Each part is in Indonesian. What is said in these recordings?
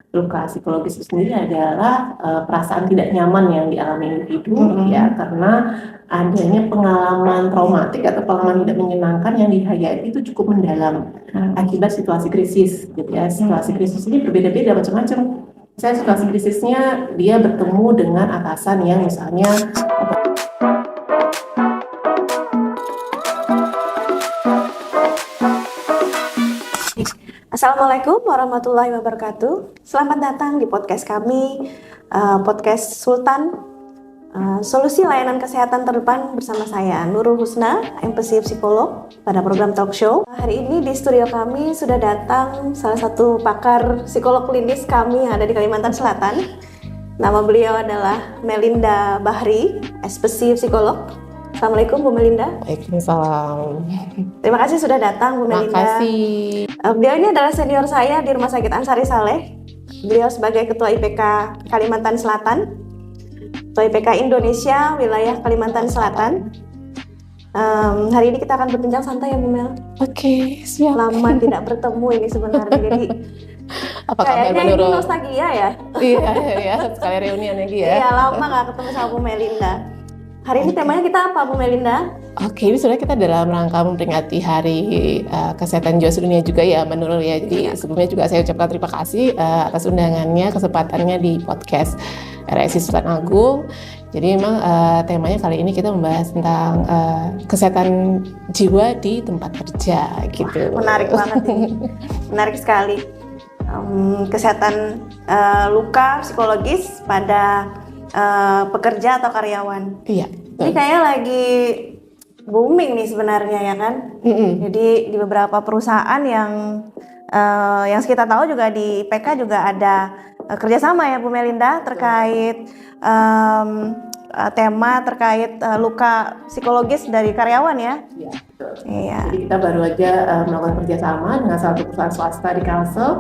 luka psikologis itu sendiri adalah perasaan tidak nyaman yang dialami individu ya, karena adanya pengalaman traumatik atau pengalaman tidak menyenangkan yang dihayati itu cukup mendalam akibat situasi krisis gitu ya. Situasi krisis ini berbeda-beda macam-macam. Misalnya situasi krisisnya dia bertemu dengan atasan yang misalnya Assalamualaikum warahmatullahi wabarakatuh. Selamat datang di podcast kami, podcast Sultan, Solusi Layanan Kesehatan Terdepan bersama saya Nurul Husna, MPhil Psikolog pada program talk show. Hari ini di studio kami sudah datang salah satu pakar psikolog klinis kami yang ada di Kalimantan Selatan. Nama beliau adalah Melinda Bahri, MPhil Psikolog. Assalamualaikum Bu Melinda. Waalaikumsalam. Terima kasih sudah datang Bu Melinda. Terima kasih. Beliau ini adalah senior saya di Rumah Sakit Ansari Saleh. Beliau sebagai Ketua IPK Kalimantan Selatan, Ketua IPK Indonesia Wilayah Kalimantan Selatan. Hari ini kita akan berbincang santai ya Bu Mel. Oke, siap. Lama tidak bertemu ini sebenarnya, jadi Apa kabar kayaknya ini menurut? nostalgia ya. Iya, sekali reunian lagi ya. Iya, lama nggak ketemu sama Bu Melinda. Hari ini temanya kita apa Bu Melinda? Oke, ini sebenarnya kita dalam rangka memperingati Hari Kesehatan Jiwa Sedunia juga ya, menurut ya. Jadi sebelumnya juga saya ucapkan terima kasih atas undangannya, kesempatannya di podcast RSI Sultan Agung. Jadi memang temanya kali ini kita membahas tentang kesehatan jiwa di tempat kerja gitu. Wah, menarik banget ini, menarik sekali. Kesehatan luka psikologis pada pekerja atau karyawan. Iya. Ini kayaknya lagi booming nih sebenarnya ya kan. Jadi di beberapa perusahaan yang kita tahu juga di IPK juga ada kerjasama ya Bu Melinda terkait tema terkait luka psikologis dari karyawan ya. Iya, betul. Iya. Jadi kita baru aja melakukan kerjasama dengan salah satu perusahaan swasta di Kalsel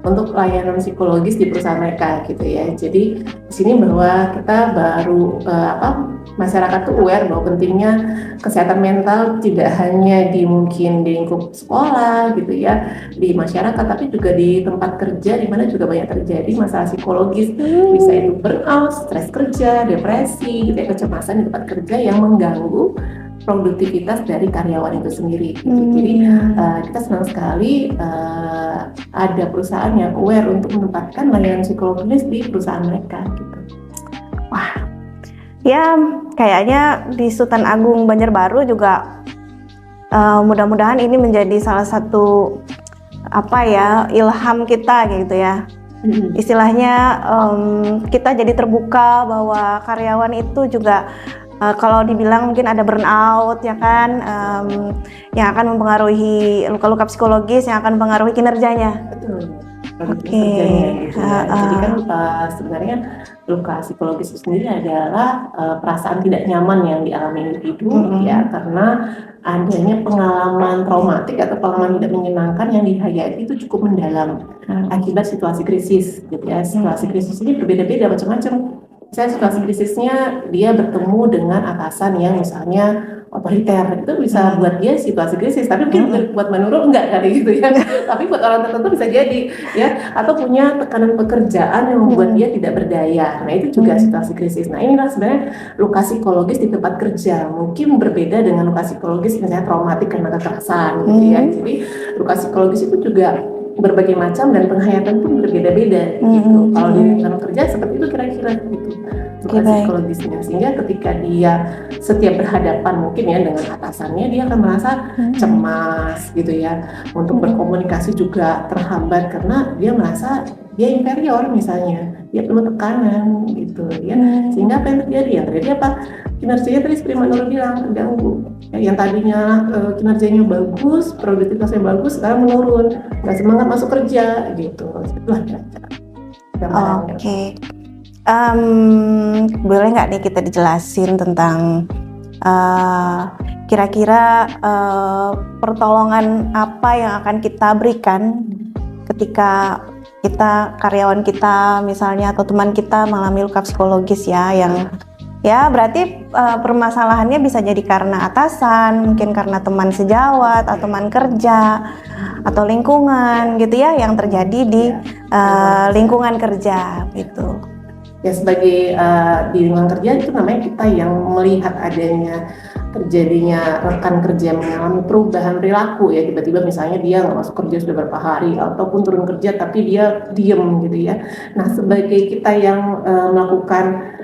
untuk layanan psikologis di perusahaan mereka gitu ya. Jadi di sini bahwa kita baru masyarakat tuh aware bahwa pentingnya kesehatan mental tidak hanya mungkin di lingkup sekolah gitu ya, di masyarakat, tapi juga di tempat kerja di mana juga banyak terjadi masalah psikologis, bisa itu burnout, stres kerja, depresi, gitu ya, kecemasan di tempat kerja yang mengganggu produktivitas dari karyawan itu sendiri. Gitu. Jadi kita senang sekali ada perusahaan yang aware untuk menempatkan layanan psikologis di perusahaan mereka. Gitu. Wah, ya kayaknya di Sultan Agung Banjarbaru juga mudah-mudahan ini menjadi salah satu ilham kita gitu ya. Istilahnya kita jadi terbuka bahwa karyawan itu juga kalau dibilang mungkin ada burnout ya kan, yang akan mempengaruhi luka-luka psikologis yang akan mempengaruhi kinerjanya. Betul. Oke. Gitu ya. Jadi kan sebenarnya luka psikologis itu sendiri adalah perasaan tidak nyaman yang dialami individu ya, karena adanya pengalaman traumatik atau pengalaman tidak menyenangkan yang dihayati itu cukup mendalam akibat situasi krisis gitu ya. Situasi krisis ini berbeda-beda macam-macam. Misalnya situasi krisisnya dia bertemu dengan atasan yang misalnya otoriter, itu bisa buat dia situasi krisis, tapi mungkin buat menurut enggak kali gitu ya. Tapi buat orang tertentu bisa jadi ya, atau punya tekanan pekerjaan yang membuat dia tidak berdaya. Nah itu juga situasi krisis. Nah inilah sebenarnya luka psikologis di tempat kerja, mungkin berbeda dengan luka psikologis misalnya traumatik karena kekerasan gitu ya. Jadi luka psikologis itu juga berbagai macam dan penghayatan pun berbeda-beda gitu. Kalau di lingkungan kerja seperti itu kira-kira gitu luka psikologisnya, sehingga ketika dia setiap berhadapan mungkin ya dengan atasannya, dia akan merasa cemas gitu ya, untuk berkomunikasi juga terhambat karena dia merasa dia inferior misalnya, dia penuh tekanan gitu ya. Sehingga apa yang terjadi? Yang terjadi apa? Kinerjanya tadi seperti Manur bilang terganggu. Ya, yang tadinya kinerjanya bagus, produktivitasnya bagus, sekarang menurun, nggak semangat masuk kerja gitu. Itulah kira-kira. Oke. Boleh nggak nih kita dijelasin tentang kira-kira pertolongan apa yang akan kita berikan ketika karyawan kita misalnya atau teman kita mengalami luka psikologis ya, yang ya berarti permasalahannya bisa jadi karena atasan, mungkin karena teman sejawat atau teman kerja atau lingkungan gitu ya, yang terjadi di lingkungan kerja gitu. Ya sebagai di lingkungan kerja itu namanya kita yang melihat adanya terjadinya rekan kerja mengalami perubahan perilaku ya, tiba-tiba misalnya dia nggak masuk kerja sudah beberapa hari ataupun turun kerja tapi dia diem gitu ya. Nah sebagai kita yang melakukan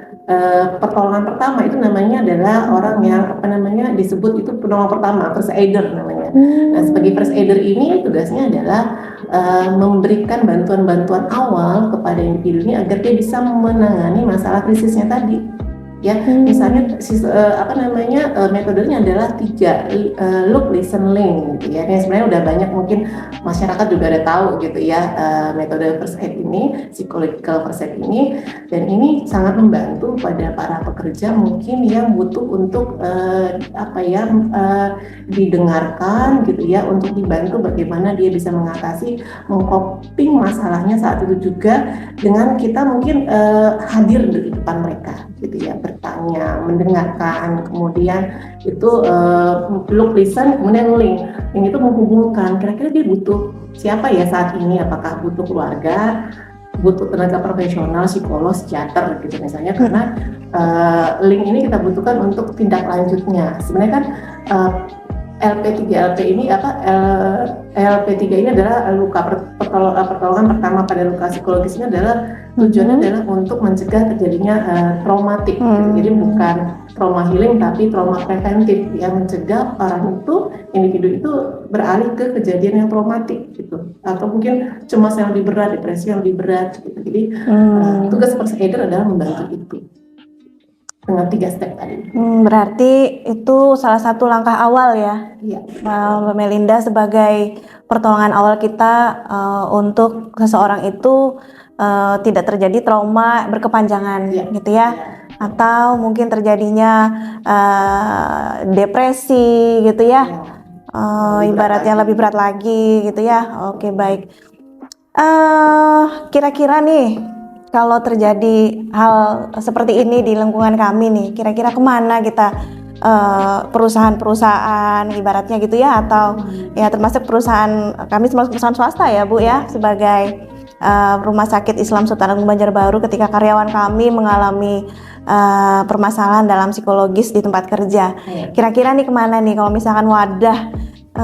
pertolongan pertama itu namanya adalah orang yang disebut itu penolong pertama, first aider namanya. Nah sebagai first aider ini tugasnya adalah memberikan bantuan-bantuan awal kepada individu ini agar dia bisa menangani masalah krisisnya tadi. Ya, misalnya metodenya adalah 3 look, listen, link gitu ya. Yang sebenarnya udah banyak mungkin masyarakat juga ada tahu gitu ya metode first aid ini, psychological first aid ini, dan ini sangat membantu pada para pekerja mungkin yang butuh untuk didengarkan gitu ya, untuk dibantu bagaimana dia bisa mengatasi mengcoping masalahnya saat itu juga dengan kita mungkin hadir di depan mereka gitu ya, bertanya, mendengarkan, kemudian itu look, listen, kemudian link. Yang itu menghubungkan kira-kira dia butuh siapa ya saat ini, apakah butuh keluarga, butuh tenaga profesional, psikolog, psikiater gitu misalnya, karena link ini kita butuhkan untuk tindak lanjutnya. Sebenarnya kan LP3 ini LP3 ini adalah pertolongan pertama pada luka psikologis ini adalah tujuannya adalah untuk mencegah terjadinya traumatik gitu. Jadi bukan trauma healing tapi trauma preventif yang mencegah orang itu, individu itu beralih ke kejadian yang traumatik gitu, atau mungkin cemas yang lebih berat, depresi yang lebih berat gitu. Jadi tugas first aider adalah membantu itu dengan 3 step tadi. Berarti itu salah satu langkah awal ya, Mbak Melinda, sebagai pertolongan awal kita untuk seseorang itu tidak terjadi trauma berkepanjangan gitu ya, atau mungkin terjadinya depresi gitu ya, ibaratnya lebih berat lagi gitu ya. Oke, baik. Kira-kira nih, kalau terjadi hal seperti ini di lingkungan kami nih, kira-kira kemana kita, perusahaan-perusahaan ibaratnya gitu ya, atau ya termasuk perusahaan, kami termasuk perusahaan swasta ya Bu ya, sebagai Rumah Sakit Islam Sultan Agung Banjarbaru, ketika karyawan kami mengalami permasalahan dalam psikologis di tempat kerja. Kira-kira nih kemana nih kalau misalkan wadah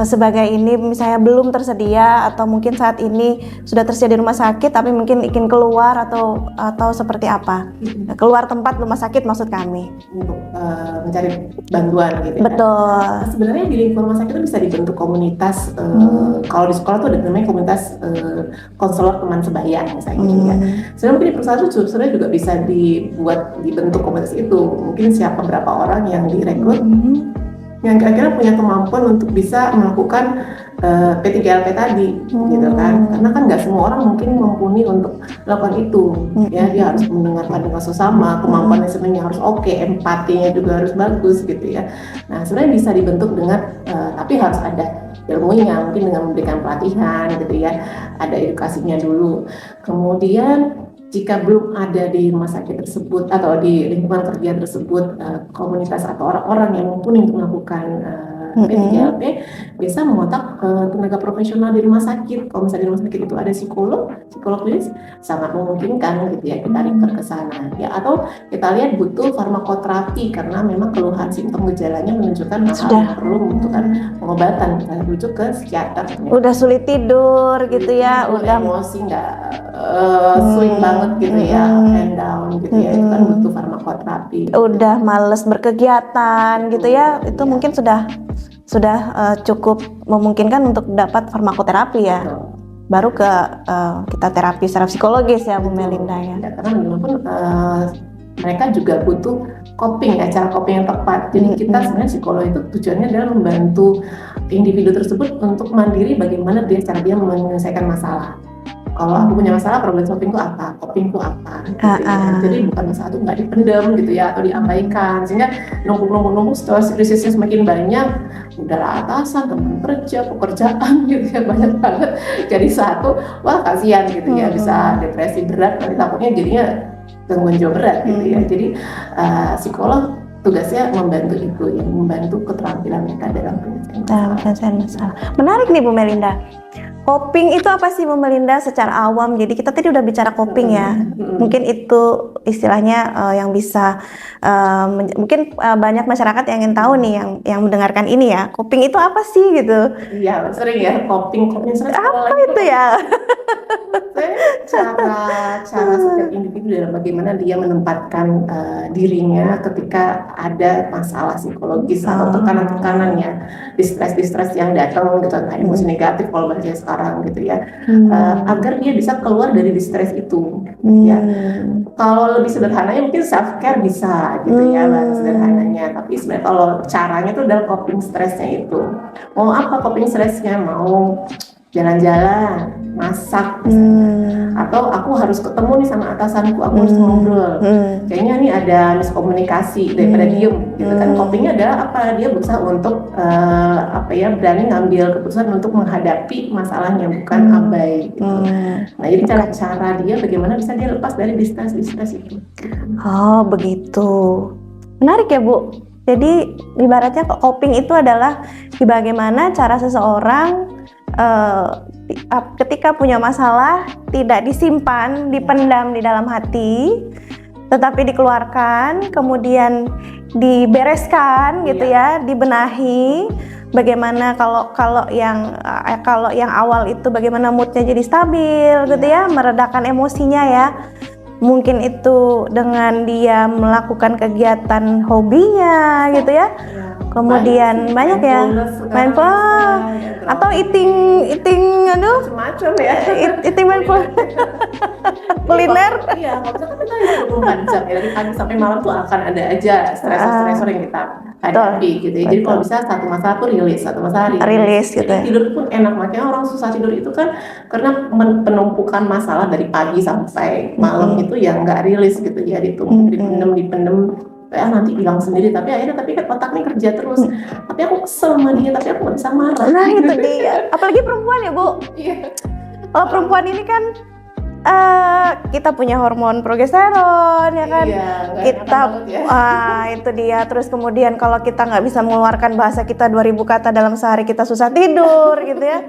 sebagai ini misalnya belum tersedia, atau mungkin saat ini sudah tersedia di rumah sakit tapi mungkin ingin keluar atau seperti apa? Keluar tempat rumah sakit maksud kami. Untuk mencari bantuan gitu. Betul. Ya. Sebenarnya di lingkungan rumah sakit itu bisa dibentuk komunitas. Kalau di sekolah tuh ada namanya komunitas konselor teman sebaya misalnya gitu ya. Sebenarnya mungkin di perusahaan itu sebenarnya juga bisa dibentuk komunitas itu. Mungkin siapa berapa orang yang direkrut yang kira-kira punya kemampuan untuk bisa melakukan P3LP tadi gitu kan, karena kan nggak semua orang mungkin mumpuni untuk melakukan itu ya, dia harus mendengarkan dengan sesama, kemampuannya sebenarnya harus oke, empatinya juga harus bagus gitu ya. Nah sebenarnya bisa dibentuk dengan tapi harus ada ilmunya, mungkin dengan memberikan pelatihan gitu ya, ada edukasinya dulu. Kemudian jika belum ada di rumah sakit tersebut atau di lingkungan kerja tersebut komunitas atau orang-orang yang mumpuni untuk melakukan P3LP, bisa mengontak tenaga profesional di rumah sakit. Kalau misalnya di rumah sakit itu ada psikolog klinis, sangat memungkinkan gitu ya kita refer ke sana ya, atau kita lihat butuh farmakoterapi karena memang keluhan simptom gejalanya menunjukkan bahwa perlu membutuhkan pengobatan, kita rujuk ke psikiater. Udah sulit tidur gitu ya, udah emosi nggak swing banget gitu ya, up and down gitu ya, itu kan butuh farmakoterapi. Udah males berkegiatan gitu ya, itu mungkin sudah cukup memungkinkan untuk dapat farmakoterapi ya. Baru ke kita terapi secara psikologis ya Bu Melinda ya. Karena walaupun mereka juga butuh coping ya, cara coping yang tepat. Jadi kita sebenarnya psikolog itu tujuannya adalah membantu individu tersebut untuk mandiri bagaimana cara dia menyelesaikan masalah. Kalau aku punya masalah, problem solvingku apa, copingku apa gitu ya. Jadi bukan masalah itu nggak dipendam gitu ya, atau diabaikan, sehingga numpuk situasi krisisnya semakin banyak, udahlah atasan, teman kerja, pekerjaan gitu ya, banyak banget jadi satu, wah kasihan gitu ya, bisa depresi berat, nanti takutnya jadinya gangguan jiwa berat gitu ya. Jadi psikolog tugasnya membantu itu ya, membantu keterampilan mereka dalam penyelesaian masalah. Menarik nih Bu Melinda. Coping itu apa sih Bu Melinda secara awam? Jadi kita tadi udah bicara coping ya. Mungkin itu istilahnya yang bisa mungkin banyak masyarakat yang ingin tahu nih yang mendengarkan ini ya. Coping itu apa sih gitu? Iya, sering ya coping sering. Apa itu ya? Cara setiap individu dalam bagaimana dia menempatkan dirinya ketika ada masalah psikologis atau tekanan-tekanannya, distres yang datang gitu, entah emosi negatif kalau bahasa sekarang gitu ya, agar dia bisa keluar dari distres itu. Ya, kalau lebih sederhananya mungkin self care bisa gitu ya bahasa sederhananya, tapi sebenarnya kalau caranya itu adalah coping stresnya itu. Mau apa coping stresnya? Mau jalan-jalan, masak, atau aku harus ketemu nih sama atasanku, aku harus ngobrol. Kayaknya nih ada miskomunikasi daripada diem, gitu kan. Copingnya adalah apa? Dia berusaha untuk berani ngambil keputusan untuk menghadapi masalahnya, bukan abai. Gitu. Nah, jadi cara dia bagaimana bisa dia lepas dari distres itu. Oh begitu, menarik ya Bu. Jadi ibaratnya coping itu adalah bagaimana cara seseorang ketika punya masalah tidak disimpan, dipendam di dalam hati, tetapi dikeluarkan, kemudian dibereskan gitu ya, dibenahi. Bagaimana kalau yang awal itu bagaimana moodnya jadi stabil gitu ya, meredakan emosinya ya. Mungkin itu dengan dia melakukan kegiatan hobinya gitu ya. Kemudian banyak ya mindful atau eating macam ya, eating mindful kuliner. Iya, kalau misalkan kita 24 jam ya, dari pagi sampai malam tuh akan ada aja stresor yang kita hadapi gitu ya. Jadi kalau bisa satu masalah tuh satu masalah rilis gitu. Jadi tidur pun enak, makanya orang susah tidur itu kan karena penumpukan masalah dari pagi sampai malam itu yang nggak rilis gitu ya, dipendem nanti hilang sendiri, tapi kan otaknya kerja terus. Tapi aku kesel sama dia, tapi aku nggak bisa marah. Nah itu dia, apalagi perempuan ya Bu. Iya. Kalau perempuan ini kan kita punya hormon progesteron ya kan, kita itu dia. Terus kemudian kalau kita nggak bisa mengeluarkan bahasa kita 2000 kata dalam sehari, kita susah tidur gitu ya.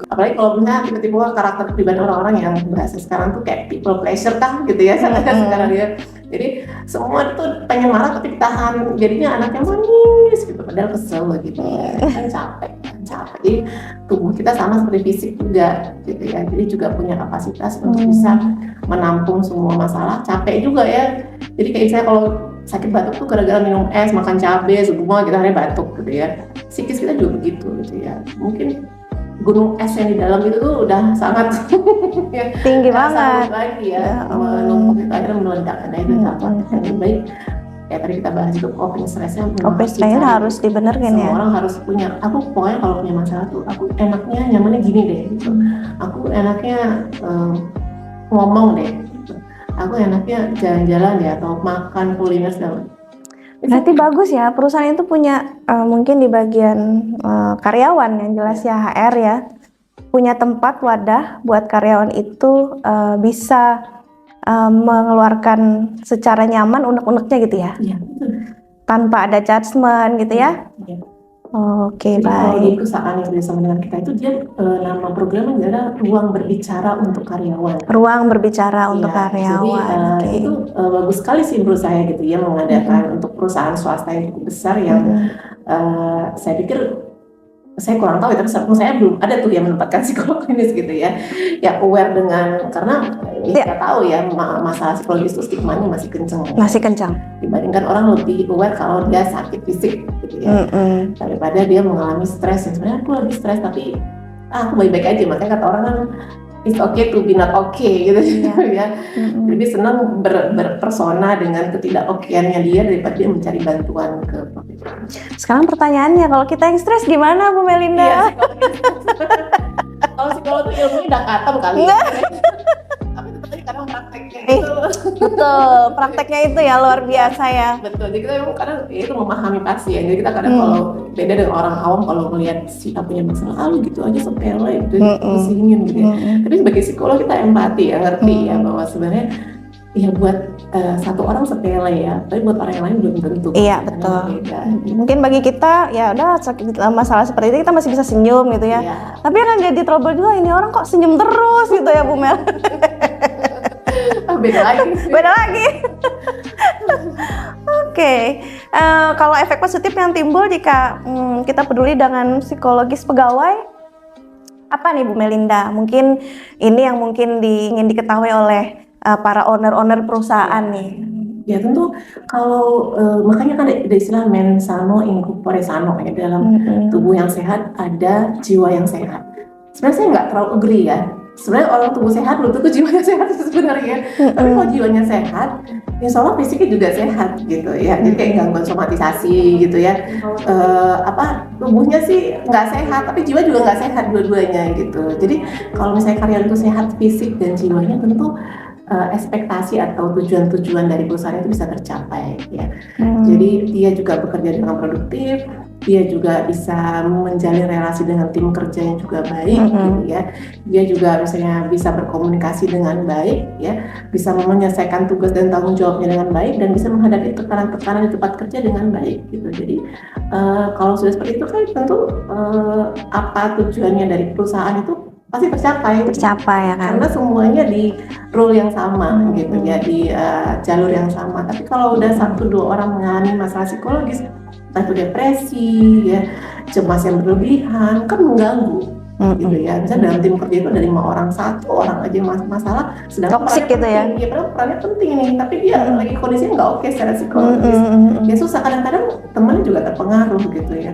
Apalagi kalau misalnya tiba-tiba karakter pribadi orang-orang yang bahasa sekarang tuh kayak people pleasure kan gitu ya, sekarang dia. Jadi semua tuh pengen marah tapi ditahan, jadinya anaknya manis gitu, padahal kesel gitu kan, capek. Jadi tubuh kita sama seperti fisik juga gitu ya, jadi juga punya kapasitas untuk bisa menampung semua masalah. Capek juga ya, jadi kayak saya kalau sakit batuk tuh gara-gara minum es, makan cabai semua kita akhirnya batuk gitu ya. Psikis kita juga begitu gitu ya, mungkin gunung es yang di dalam itu tuh udah sangat ya, tinggi banget lagi ya, menumpuk itu akhirnya meledak. Nah itu yang lebih baik ya, tadi kita bahas itu coping stressnya harus dibenerin ya. Semua orang harus punya. Aku pokoknya kalau punya masalah tuh aku enaknya nyamannya gini deh gitu. Aku enaknya ngomong deh gitu. Aku enaknya jalan-jalan deh atau makan kuliner segala. Berarti bagus ya, perusahaan itu punya mungkin di bagian karyawan yang jelas ya, HR ya, punya tempat wadah buat karyawan itu bisa mengeluarkan secara nyaman unek-uneknya gitu ya, tanpa ada judgement gitu ya. Oke, baik. Kalau di perusahaan yang bersama dengan kita itu dia nama programnya adalah ruang berbicara untuk karyawan. Ruang berbicara untuk karyawan. Jadi itu bagus sekali sih menurut saya gitu ya, mengadakan untuk perusahaan swasta yang cukup besar yang saya pikir, saya kurang tahu ya, tapi saya belum ada tuh yang menempatkan psikolog klinis gitu ya, yang aware dengan, karena kita tahu ya masalah psikologis itu stigmanya masih kencang dibandingkan orang lebih aware kalau dia sakit fisik gitu ya, daripada dia mengalami stres. Yang sebenarnya aku lagi stres tapi aku baik-baik aja, makanya kata orang kan it's okay to be not okay gitu ya. Lebih senang berpersona dengan ketidakokeannya dia daripada dia mencari bantuan ke profesional. Sekarang pertanyaannya, kalau kita yang stres gimana Bu Melinda? Iya, kalau psikolog tuh ilmunya udah katam kali. Tapi tetap aja kadang prakteknya itu. Betul, prakteknya itu ya luar biasa ya. Betul, jadi kita memang kadang itu memahami pasien. Jadi kita kadang kalau beda dengan orang awam, kalau melihat si punya masalah, gitu aja sepele, itu pusingin gitu ya. Tapi sebagai psikolog kita empati ya, ngerti ya bahwa sebenarnya ya buat satu orang sepele ya, tapi buat orang yang lain belum tentu. Iya betul. Mungkin bagi kita ya udah masalah seperti itu kita masih bisa senyum gitu ya. Iya. Tapi yang jadi trouble juga ini orang kok senyum terus gitu ya Bu Mel. Beda lagi. Beda lagi. Oke. Kalau efek positif yang timbul jika kita peduli dengan psikologis pegawai, apa nih Bu Melinda? Mungkin ini yang mungkin ingin diketahui oleh para owner-owner perusahaan nih. Ya tentu kalau makanya kan ada istilah mens sano in corpore sano ya, dalam tubuh yang sehat ada jiwa yang sehat. Sebenarnya saya nggak terlalu agree ya. Sebenarnya orang tubuh sehat belum tentu jiwanya sehat sebenarnya. Tapi kalau jiwanya sehat, insya Allah fisiknya juga sehat gitu ya. Jadi kayak gangguan somatisasi gitu ya. Tubuhnya sih nggak sehat, tapi jiwa juga nggak sehat dua-duanya gitu. Jadi kalau misalnya karyawan itu sehat fisik dan jiwanya, tentu ekspektasi atau tujuan-tujuan dari perusahaan itu bisa tercapai ya. Jadi dia juga bekerja dengan produktif, dia juga bisa menjalin relasi dengan tim kerja yang juga baik gitu ya. Dia juga misalnya bisa berkomunikasi dengan baik ya, bisa menyelesaikan tugas dan tanggung jawabnya dengan baik, dan bisa menghadapi tekanan-tekanan di tempat kerja dengan baik gitu. Jadi kalau sudah seperti itu kan tentu apa tujuannya dari perusahaan itu pasti tercapai ya kan, karena semuanya di role yang sama gitu ya, di jalur yang sama. Tapi kalau udah 1-2 orang mengalami masalah psikologis, entah itu depresi ya, cemas yang berlebihan, kan mengganggu gitu ya. Misalnya dalam tim kerja itu ada 5 orang, 1 orang aja masalah, sedangkan toxic gitu ya. Iya, padahal perannya penting nih, tapi dia lagi kondisinya nggak oke secara psikologis. Ya susah, kadang-kadang temennya juga terpengaruh gitu ya.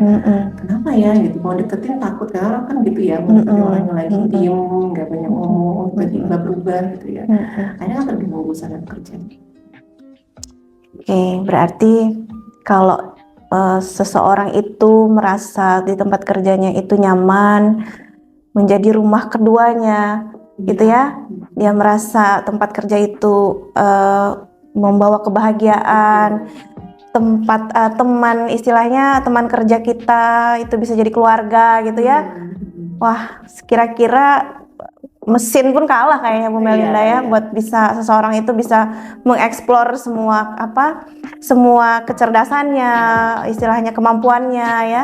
Kenapa ya gitu, mau deketin takut, karena orang kan gitu ya, mau deketin orang yang lagi diem, nggak banyak ngomong, tiba-tiba berubah gitu ya. Akhirnya kan terganggu sana kerjanya. Oke, berarti kalau seseorang itu merasa di tempat kerjanya itu nyaman, menjadi rumah keduanya gitu ya, dia merasa tempat kerja itu membawa kebahagiaan, tempat teman, istilahnya teman kerja kita itu bisa jadi keluarga gitu ya. Wah, kira-kira mesin pun kalah kayaknya Bu Melinda ya, buat bisa seseorang itu bisa mengeksplor semua kecerdasannya, istilahnya kemampuannya ya,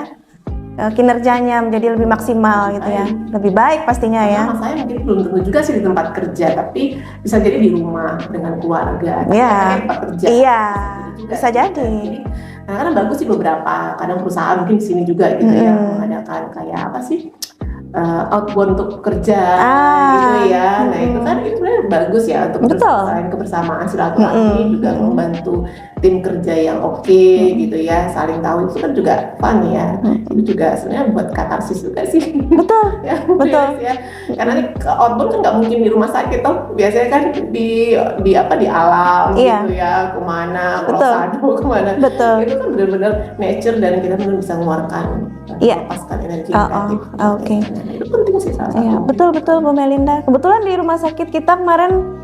kinerjanya menjadi lebih maksimal gitu ya, lebih baik pastinya ya. Saya mungkin belum tentu juga sih di tempat kerja, tapi bisa jadi di rumah dengan keluarga. Iya, tempat kerja. Iya, bisa jadi. Nah, kadang bagus sih beberapa, kadang perusahaan mungkin di sini juga gitu ya, mengadakan kayak apa sih, outbound untuk kerja gitu ya. Nah itu kan itu bagus ya untuk selain kebersamaan, silaturahmi, juga membantu tim kerja yang oke gitu ya, saling tahu, itu kan juga fun ya. Itu juga sebenarnya buat katarsis juga sih. Betul. Ya, betul ya. Karena outbound kan nggak mungkin di rumah sakit toh, biasanya kan di alam gitu ya, kemana, Colorado kemana. Betul. Itu kan benar-benar nature, dan kita benar bisa mengeluarkan melepaskan energi negatif. Oke. Itu penting sih salah satu. Iya, betul Bu Melinda. Kebetulan di rumah sakit kita kemarin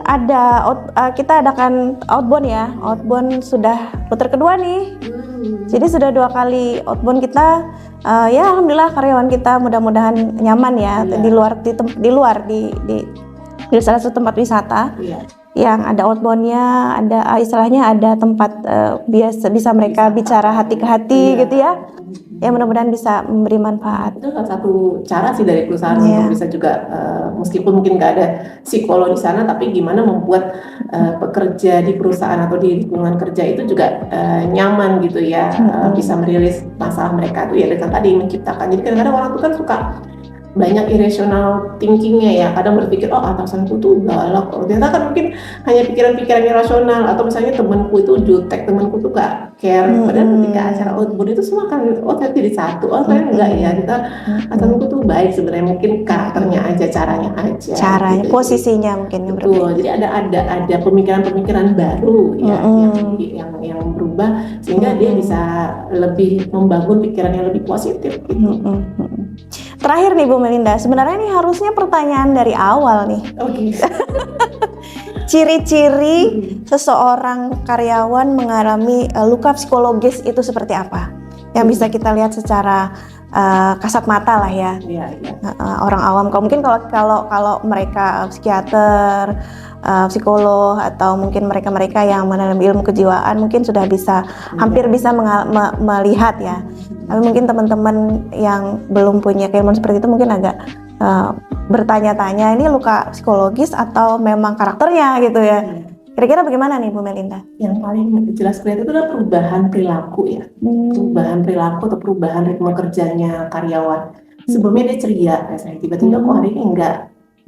ada kita adakan outbound ya. Outbound sudah putar kedua nih. Jadi sudah 2 kali outbound kita. Ya alhamdulillah karyawan kita mudah-mudahan nyaman ya di salah satu tempat wisata. Yang ada outboundnya, ada istilahnya ada tempat bisa mereka bicara hati ke hati gitu ya. Ya mudah-mudahan bisa memberi manfaat. Itu salah satu cara sih dari perusahaan untuk bisa juga meskipun mungkin nggak ada psikolog di sana, tapi gimana membuat pekerja di perusahaan atau di lingkungan kerja itu juga nyaman gitu ya, bisa merilis masalah mereka tuh ya dengan tadi menciptakan. Jadi kadang-kadang orang tuh kan suka banyak irrational thinkingnya ya, kadang berpikir atasanku tuh galak, ternyata kan mungkin hanya pikiran-pikiran irasional, atau misalnya temanku itu jutek, temanku tuh gak care, padahal ketika acara outbound itu semua kan ternyata jadi satu, ternyata enggak ya, kita atasanku tuh baik sebenarnya, mungkin karakternya aja, caranya aja, gitu. Posisinya mungkin betul, jadi ada pemikiran-pemikiran baru ya, yang berubah sehingga dia bisa lebih membangun pikiran yang lebih positif gitu. Terakhir nih Bu Melinda, sebenarnya ini harusnya pertanyaan dari awal nih. Ciri-ciri seseorang karyawan mengalami luka psikologis itu seperti apa? Yang bisa kita lihat secara kasat mata lah ya. Iya. Orang awam. Mungkin kalau mereka psikiater, psikolog, atau mungkin mereka yang mendalam ilmu kejiwaan mungkin sudah bisa hampir bisa melihat ya. Tapi mungkin teman-teman yang belum punya keilmuan seperti itu mungkin agak bertanya-tanya, ini luka psikologis atau memang karakternya gitu ya. Kira-kira bagaimana nih Bu Melinda? Yang paling jelas kelihatan itu adalah perubahan perilaku ya. Perubahan perilaku atau perubahan ritme kerjanya karyawan. Sebelumnya dia ceria, misalnya tiba-tiba kok hari ini enggak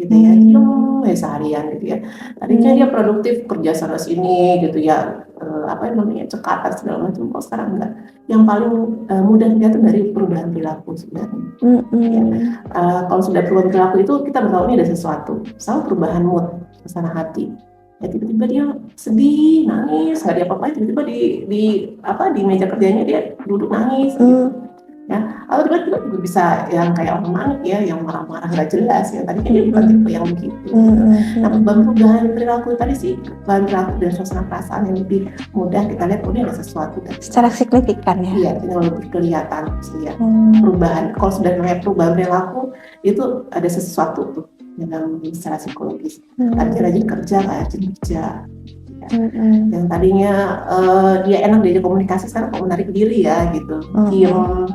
gitu ya, diem ya seharian gitu ya. Tadinya dia produktif kerja sana sini gitu ya, cekatan segala macam, kok sekarang enggak. Yang paling mudah dilihat dari perubahan perilaku sebenarnya. Ya. Kalau sudah perubahan perilaku itu kita bertahu ini ada sesuatu, sama perubahan mood, suasana hati. Ya tiba-tiba dia sedih, nangis, nggak diapa-apain, tiba-tiba di meja kerjanya dia duduk nangis gitu. Ya, atau tiba-tiba juga bisa yang kayak orang manik ya, yang marah-marah nggak jelas ya, tadi kan dia bukan tipe yang begitu. Nah, perubahan perilaku tadi sih, perubahan perilaku dan suasana perasaan yang lebih mudah kita lihat, ini ada sesuatu tadi. Secara signifikan ya? Iya, yang lebih kelihatan sih ya. Perubahan, kalau sudah namanya perubahan perilaku, itu ada sesuatu tuh dalam secara psikologis. Tadinya rajin kerja, nggak rajin kerja. Ya. Yang tadinya dia enak diajak komunikasi, sekarang kok menarik diri ya gitu, diem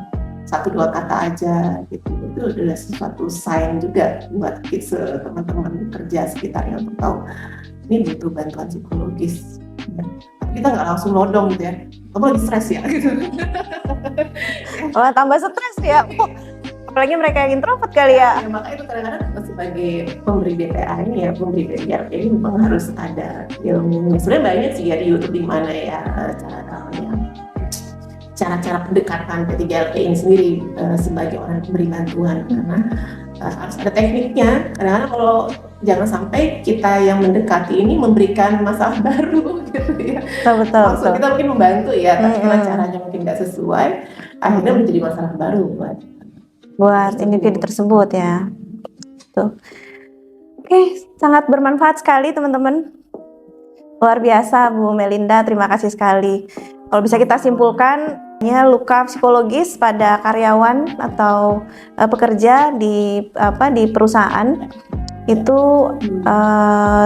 1-2 kata aja gitu. Itu adalah sesuatu sign juga buat kita, teman-teman kerja sekitarnya, untuk tahu ini butuh bantuan psikologis. Tapi kita nggak langsung nodong gitu ya, kamu lagi stres ya gitu. Malah tambah stres ya. Apalagi mereka yang introvert kali ya. Ya makanya itu kadang-kadang sebagai pemberi BPA ini ya, pemberi BPA ini memang harus ada ilmunya. Sebenarnya banyak sih ya di YouTube di mana ya cara-cara pendekatan P3LP ini sendiri sebagai orang pemberi bantuan, karena harus ada tekniknya. Kadang-kadang kalau jangan sampai kita yang mendekati ini memberikan masalah baru gitu ya. Betul. Maksud kita mungkin membantu ya, tapi karena caranya mungkin nggak sesuai, akhirnya menjadi masalah baru buat individu tersebut ya. Tuh. Oke, sangat bermanfaat sekali teman-teman. Luar biasa Bu Melinda, terima kasih sekali. Kalau bisa kita simpulkan, luka psikologis pada karyawan atau pekerja di perusahaan itu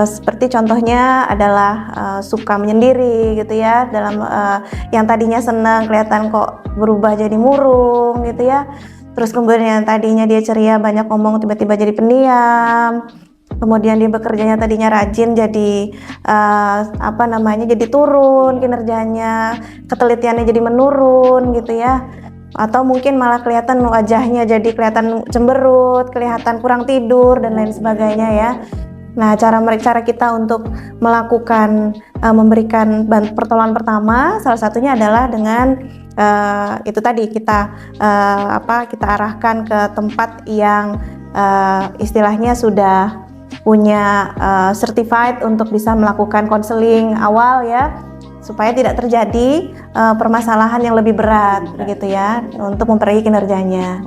seperti contohnya adalah suka menyendiri gitu ya, dalam yang tadinya senang kelihatan kok berubah jadi murung gitu ya. Terus kemudian yang tadinya dia ceria banyak ngomong tiba-tiba jadi pendiam. Kemudian dia bekerjanya tadinya rajin jadi jadi turun kinerjanya, ketelitiannya jadi menurun gitu ya. Atau mungkin malah kelihatan wajahnya jadi kelihatan cemberut, kelihatan kurang tidur dan lain sebagainya ya. Nah, cara kita untuk melakukan memberikan pertolongan pertama salah satunya adalah dengan itu tadi kita arahkan ke tempat yang istilahnya sudah punya certified untuk bisa melakukan konseling awal ya, supaya tidak terjadi permasalahan yang lebih berat begitu ya, untuk memperbaiki kinerjanya.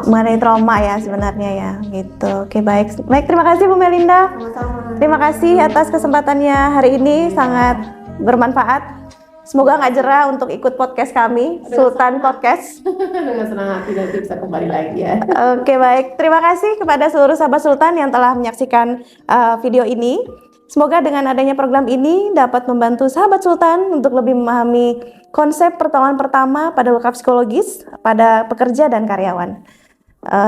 Mengenai trauma ya sebenarnya ya gitu. Oke, baik, terima kasih Bu Melinda. Sama-sama. Terima kasih atas kesempatannya hari ini, sangat bermanfaat. Semoga nggak jerah untuk ikut podcast kami, Sultan Podcast. Dengan senang hati nanti bisa kembali lagi ya. Oke, baik. Terima kasih kepada seluruh sahabat Sultan yang telah menyaksikan video ini. Semoga dengan adanya program ini dapat membantu sahabat Sultan untuk lebih memahami konsep pertolongan pertama pada luka psikologis pada pekerja dan karyawan.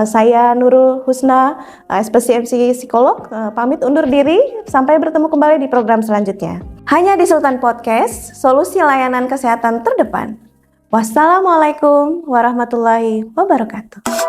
Saya Nurul Husna, SPCMC Psikolog, pamit undur diri. Sampai bertemu kembali di program selanjutnya. Hanya di Sultan Podcast, solusi layanan kesehatan terdepan. Wassalamualaikum warahmatullahi wabarakatuh.